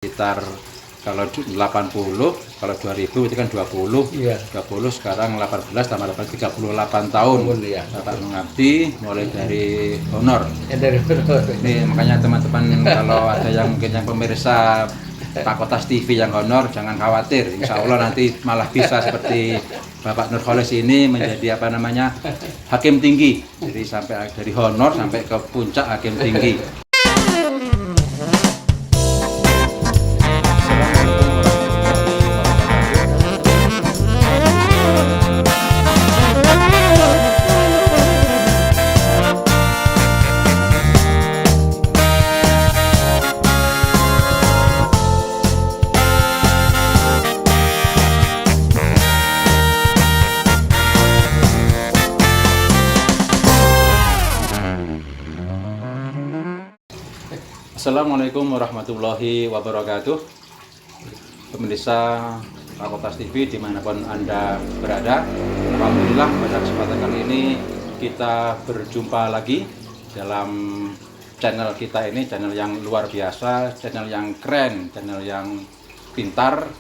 sekitar kalau 80, kalau 2000 itu kan 20, Iya. 20 sekarang 18 tambah 8, 38 tahun. Iya. Bapak mengabdi mulai dari honor. Dari Ini makanya teman-teman kalau ada yang mungkin yang pemirsa Pakotas TV yang honor, jangan khawatir. Insya Allah nanti malah bisa seperti Bapak Nurkholis ini menjadi hakim tinggi. Jadi sampai dari honor sampai ke puncak hakim tinggi. Assalamualaikum warahmatullahi wabarakatuh. Pemirsa Pakotas TV dimanapun Anda berada, alhamdulillah pada kesempatan kali ini kita berjumpa lagi dalam channel kita ini, channel yang luar biasa, channel yang keren, channel yang pintar,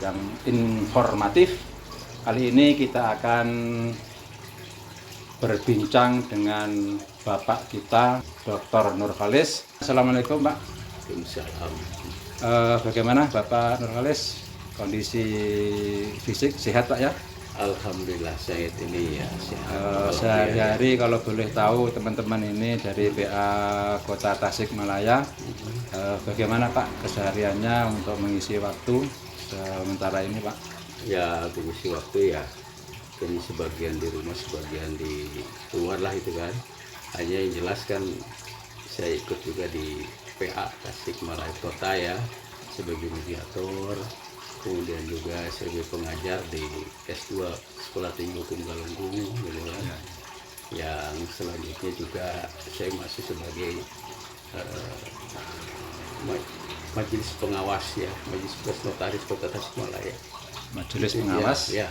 yang informatif. Kali ini kita akan berbincang dengan Bapak kita, Dr. Nurkholis. Assalamualaikum, Pak. Waalaikumsalam. Bagaimana Bapak Nurkholis? Kondisi fisik sehat, Pak ya? Alhamdulillah saya ini ya sehat. Sehari-hari kalau boleh tahu teman-teman ini dari PA Kota Tasikmalaya, bagaimana Pak kesehariannya untuk mengisi waktu sementara ini, Pak? Ya mengisi waktu ya. Jadi sebagian di rumah, sebagian di luar lah itu kan. Hanya yang jelas kan saya ikut juga di PA Tasikmalaya Kota ya sebagai mediator, kemudian juga sebagai pengajar di S2 Sekolah Tinggi Hukum Galunggung gitu kan. Yang selanjutnya juga saya masih sebagai majelis pengawas ya, majelis notaris Kota Tasikmalaya. Majelis pengawas? Ya,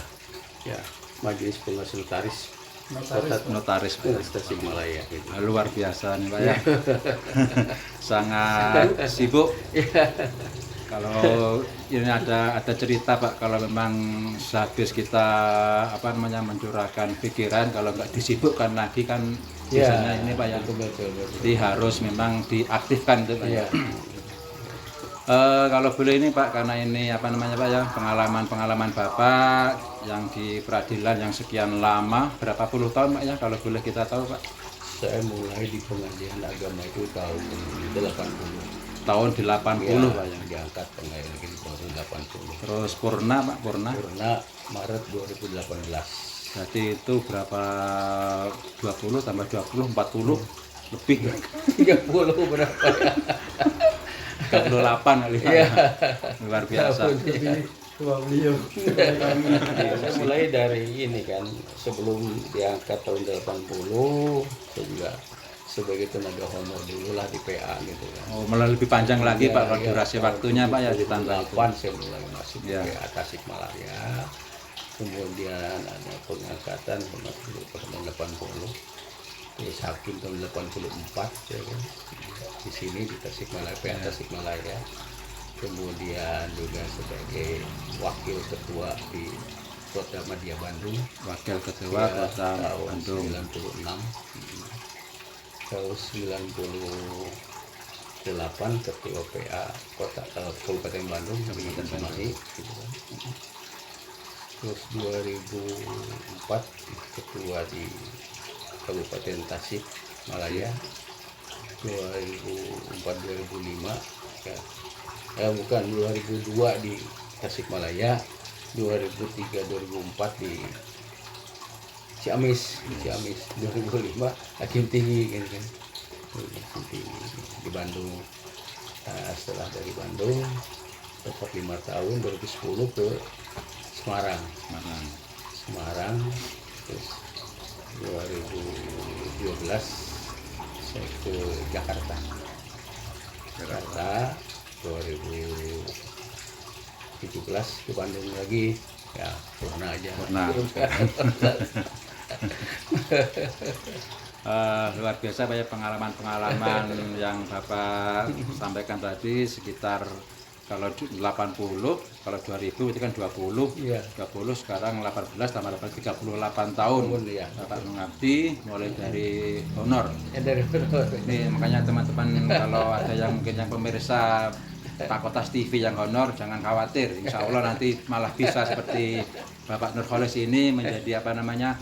majelis pengawas notaris Tasikmalaya gitu. Luar biasa nih Pak ya. Sangat sibuk. Kalau ini ada cerita Pak, kalau memang sehabis kita mencurahkan pikiran, kalau nggak disibukkan lagi kan biasanya ini Pak ya. Betul. Jadi harus memang diaktifkan itu Pak ya. Kalau boleh ini Pak, karena ini Pak ya, pengalaman Bapak yang di peradilan yang sekian lama, berapa puluh tahun Pak ya, kalau boleh kita tahu Pak? Saya mulai di pengadilan agama itu tahun 80. Tahun 80 ya, Pak ya. Diangkat pengadilan lagi di tahun 80. Terus purna Pak, purna Maret 2018. Berarti itu berapa, 20 tambah 20, 40 lebih 30 berapa ya? 38 kali ya. Luar biasa. Saya mulai dari ini kan, sebelum diangkat tahun 80 saya juga sebagai tenaga honor dulu lah di PA gitu kan. Oh, malah lebih panjang lagi Pak kalau durasi waktunya Pak ya ditambah itu. Saya mulai masuk di PA Tasikmalaya. Kemudian ada pengangkatan tahun 80. Terus hakim tahun 84 ya kan. Di sini di Tasikmalaya, PA Tasikmalaya. Kemudian juga sebagai wakil ketua di Kota Madya Bandung. Wakil ketua Kota Bandung 96. Tahun 98 ketua PA Kota Kabupaten Bandung Kabupaten Cimahi gitu kan. Terus 2004 ketua di Kabupaten Tasikmalaya. 2004-2005 ya. Bukan 2002 di Tasikmalaya, 2003-2004 di Ciamis, 2005 hakim tinggi kan, hakim tinggi di Bandung. Nah, setelah dari Bandung tetap 5 tahun 2010 ke Semarang, terus 2012 saya ke Jakarta 2017 ke Bandung lagi ya, pernah aja. Luar biasa Pak ya, pengalaman yang Bapak sampaikan tadi sekitar kalau 80, kalau 2000 itu kan 20, Iya. 20 sekarang 18 tambah 8, 38 tahun Ya. Bapak mengabdi mulai dari honor. Dari Ini makanya teman-teman kalau ada yang mungkin yang pemirsa Pak Kotas TV yang honor, jangan khawatir, insya Allah nanti malah bisa seperti Bapak Nurholis ini menjadi apa namanya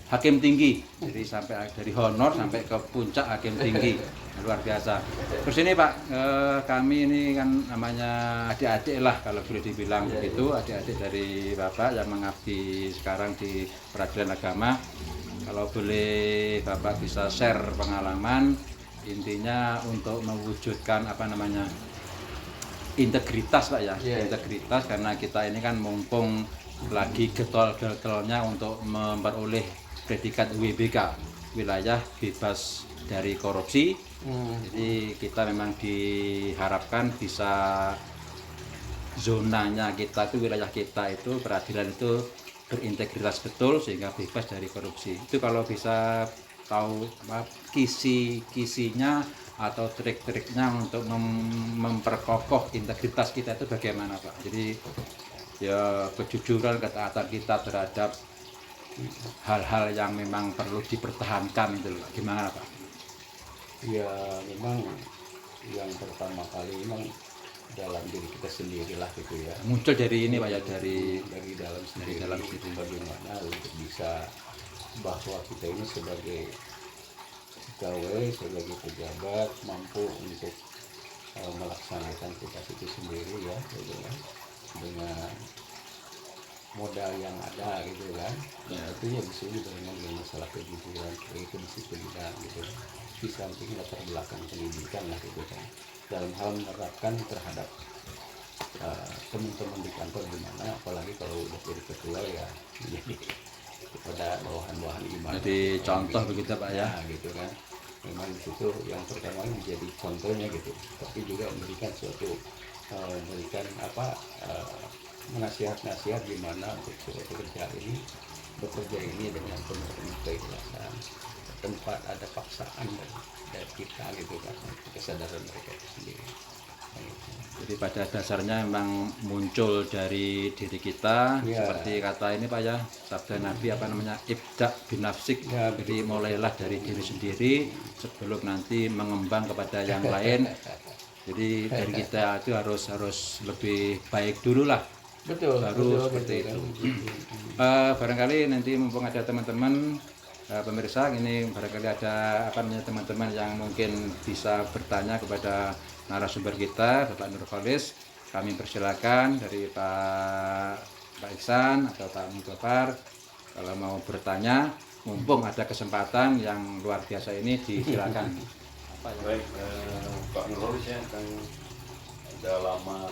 hakim tinggi, jadi sampai dari honor sampai ke puncak hakim tinggi, luar biasa. Terus ini Pak, kami ini kan namanya adik-adik lah kalau boleh dibilang begitu, adik-adik dari Bapak yang mengabdi sekarang di Peradilan Agama. Kalau boleh Bapak bisa share pengalaman, intinya untuk mewujudkan apa namanya integritas Pak ya, integritas, karena kita ini kan mumpung lagi getol-getolnya untuk memperoleh predikat WBK, wilayah bebas dari korupsi. Jadi kita memang diharapkan bisa zonanya kita itu, wilayah kita itu, peradilan itu berintegritas betul sehingga bebas dari korupsi. Itu kalau bisa tahu kisi-kisinya atau trik-triknya untuk memperkokoh integritas kita itu bagaimana Pak? Jadi ya kejujuran, ketaatan kita terhadap hal-hal yang memang perlu dipertahankan itu loh. Gimana Pak? Ya memang yang pertama kali memang dalam diri kita sendirilah gitu ya. Muncul dari ini Pak ya, dari dalam sendiri. dalam sendiri. Bagaimana untuk bisa bahwa kita ini sebagai pegawai, sebagai pejabat mampu untuk melaksanakan tugas itu sendiri ya, gitu kan, dengan modal yang ada gitu kan. Ya itu ya disuruh dengan masalah kejujuran, kedisiplinan gitu, di samping latar belakang pendidikan lah gitu kan, dalam hal menerapkan terhadap teman-teman di kantor gimana, apalagi kalau udah jadi ketua ya jadi kepada bawahan-bawahan iman. Jadi contoh begitu Pak ya. Nah, gitu kan. Memang di situ yang pertama menjadi contohnya gitu, tapi juga memberikan suatu memberikan apa nasihat-nasihat gimana untuk bekerja ini dengan penuh keikhlasan. Tempat ada paksaan dari kita gitu kan, kesadaran mereka itu sendiri. Jadi pada dasarnya memang muncul dari diri kita, seperti kata ini Pak ya, sabda Nabi apa namanya, ibda binafsik. Jadi mulailah dari diri sendiri sebelum nanti mengembang kepada yang lain. Jadi dari kita itu harus lebih baik dulu lah. Baru seperti itu. Barangkali nanti mumpung ada teman-teman pemirsa, ini barangkali ada apa namanya teman-teman yang mungkin bisa bertanya kepada narasumber kita, Bapak Nurholis. Kami persilakan dari Pak Iksan atau Pak Mudofar, kalau mau bertanya, mumpung ada kesempatan yang luar biasa ini, disilakan. Baik, Pak Nurholis ya, kan udah lama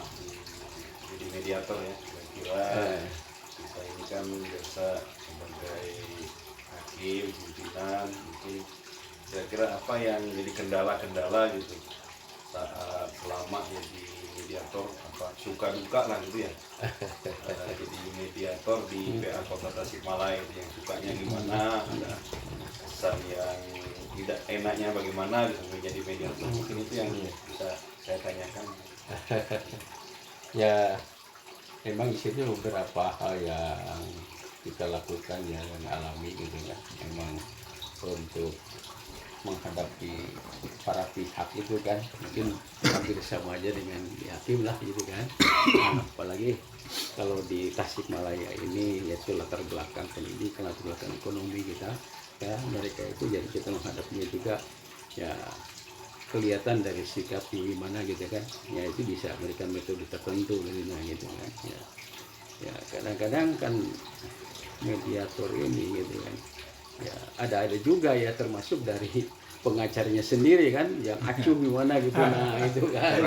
jadi mediator ya, kira-kira kita ini kan biasa sebagai hakim, pimpinan, mungkin kira-kira apa yang jadi kendala-kendala gitu saat selama jadi mediator, apa suka duka lah gitu ya. Jadi mediator di PA Kota Tasikmalaya, yang sukanya gimana, ada kesan yang tidak enaknya bagaimana gitu menjadi mediator, mungkin itu yang bisa saya tanyakan. Ya memang di situ beberapa hal yang kita lakukan ya, yang alami gitu ya, memang untuk menghadapi para pihak itu kan mungkin hampir sama aja dengan hakim lah gitu kan. Nah, apalagi kalau di Tasikmalaya ini yaitu latar belakang pendidikan, latar belakang ekonomi kita ya, mereka itu jadi kita menghadapinya juga ya kelihatan dari sikap gimana gitu kan ya, itu bisa memberikan metode tertentu gitu kan ya. Ya kadang-kadang kan mediator ini gitu kan ya, ada juga ya termasuk dari pengacaranya sendiri kan yang acuh gimana gitu, nah itu kan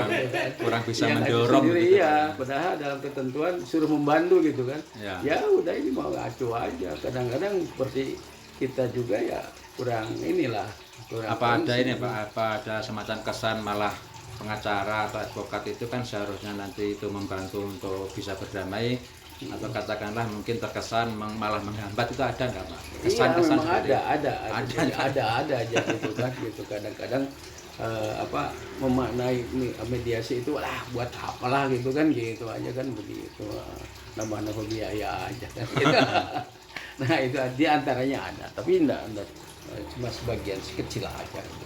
kurang bisa yang mendorong sendiri gitu, ya, padahal dalam ketentuan suruh membantu gitu kan ya udah ini mau acuh aja. Kadang-kadang seperti kita juga ya kurang inilah, kurang apa ada ini Pak, apa ada semacam kesan malah pengacara atau advokat itu kan seharusnya nanti itu membantu untuk bisa berdamai, atau katakanlah mungkin terkesan malah menghambat, itu ada nggak Pak? Kesan-kesan memang ada aja gitu kan gitu. Kadang-kadang memaknai mediasi itu lah buat apalah gitu kan, gitu aja kan, begitu nambah biaya aja kan gitu. Nah itu di antaranya ada, tapi enggak cuma sebagian kecil aja gitu.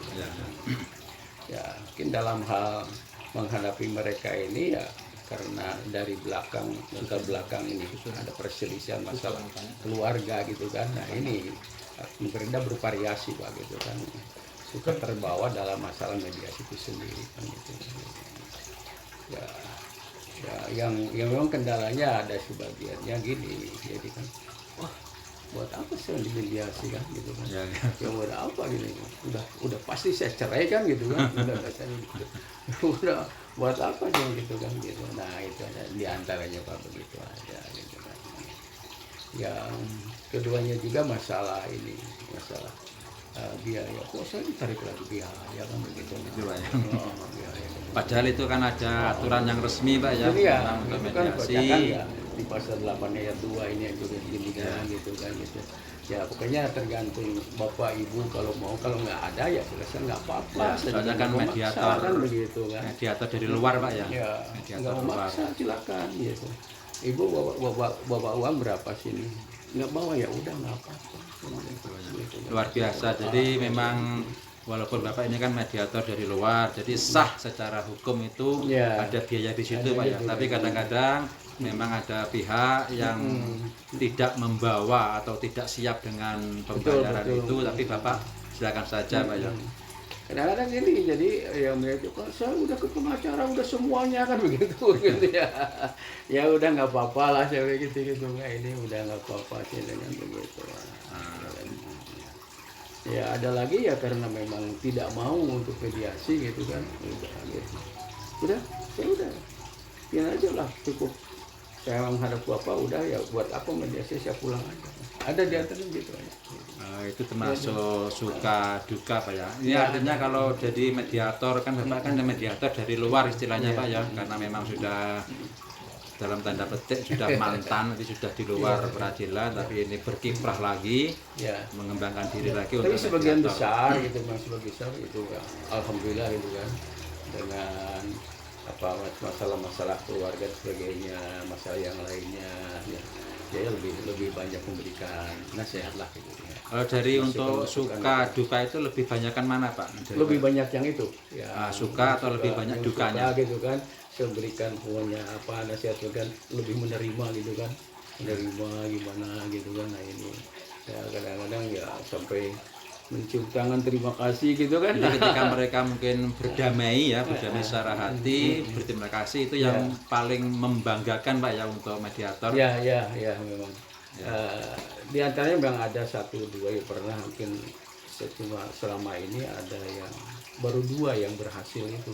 Ya mungkin dalam hal menghadapi mereka ini ya karena dari belakang latar belakang ini ada perselisihan masalah keluarga gitu kan. Nah ini pemerintah bervariasi Pak gitu kan, suka terbawa dalam masalah mediasi itu sendiri kan gitu. Ya yang memang kendalanya ada sebagiannya gini, jadi kan wah buat apa sih dimediasi kan gitu kan, ya buat apa gitu, udah pasti saya cerai kan gitu kan, udah buat apa sih gitu kan gitu. Nah itu ada di antaranya Pak, begitu aja gitu kan. Yang keduanya juga masalah ini, masalah biaya, kok saya ditarik lagi biaya kan begitu. Biaya. Padahal itu kan ada aturan yang resmi Pak ya, Iya, untuk itu kan mediasi. bacakan ya di pasal 8 ayat 2 ini yang juga gini gitu kan gitu. Ya pokoknya tergantung Bapak Ibu kalau mau, kalau nggak ada ya selesai nggak apa-apa. Ya, soalnya kan mediator kan begitu kan. Mediator dari luar Pak ya. Ya Mediator nggak luar. memaksa silakan gitu. Ibu bawa uang berapa sini? Nggak bawa ya udah nggak apa-apa. Gitu. Luar biasa. Jadi memang walaupun Bapak ini kan mediator dari luar, jadi sah secara hukum itu Ya. ada biaya di situ Ada Pak ya. biaya. Tapi kadang-kadang memang ada pihak yang tidak membawa atau tidak siap dengan pembayaran Betul. itu, tapi Bapak silakan saja Pak ya. Kadang-kadang gini, jadi yang mereka kan saya udah ke pengacara, udah semuanya kan begitu gitu ya. Ya udah nggak apa-apa lah saya gitu nggak, ini udah nggak apa-apa sih dengan begitu. Ya ada lagi ya karena memang tidak mau untuk mediasi gitu kan, udah saya udah biar aja lah, cukup saya menghadap Bapak udah ya, buat apa mediasi, saya pulang aja. Ada di atasnya gitu ya. Itu termasuk suka duka Pak ya. Ini artinya kalau jadi mediator kan Bapak kan mediator dari luar istilahnya Pak ya, karena memang sudah dalam tanda petik sudah mantan, tapi sudah di luar peradilan, tapi ini berkiprah lagi, mengembangkan diri lagi Tapi untuk sebagian mediator. besar gitu, sebagian besar itu ya, alhamdulillah gitu kan, dengan masalah-masalah keluarga dan sebagainya, masalah yang lainnya ya, saya lebih banyak memberikan nasihat lah gitu ya. Kalau dari untuk suka duka itu lebih banyakkan mana Pak? Lebih banyak yang itu ya, suka atau lebih banyak dukanya? Suka gitu kan, saya berikan pokoknya nasihat kan, lebih menerima gitu kan, menerima gimana gitu kan. Nah ini ya kadang-kadang ya sampai mencium tangan terima kasih gitu kan. Jadi ketika mereka mungkin berdamai ya, berdamai secara hati, berterima kasih, itu yang paling membanggakan Pak ya untuk mediator. Ya memang. Di antaranya memang ada 1-2 yang pernah, mungkin cuma selama ini ada yang baru 2 yang berhasil itu.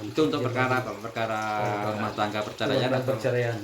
Itu untuk perkara apa? Perkara rumah tangga perceraian atau perceraian.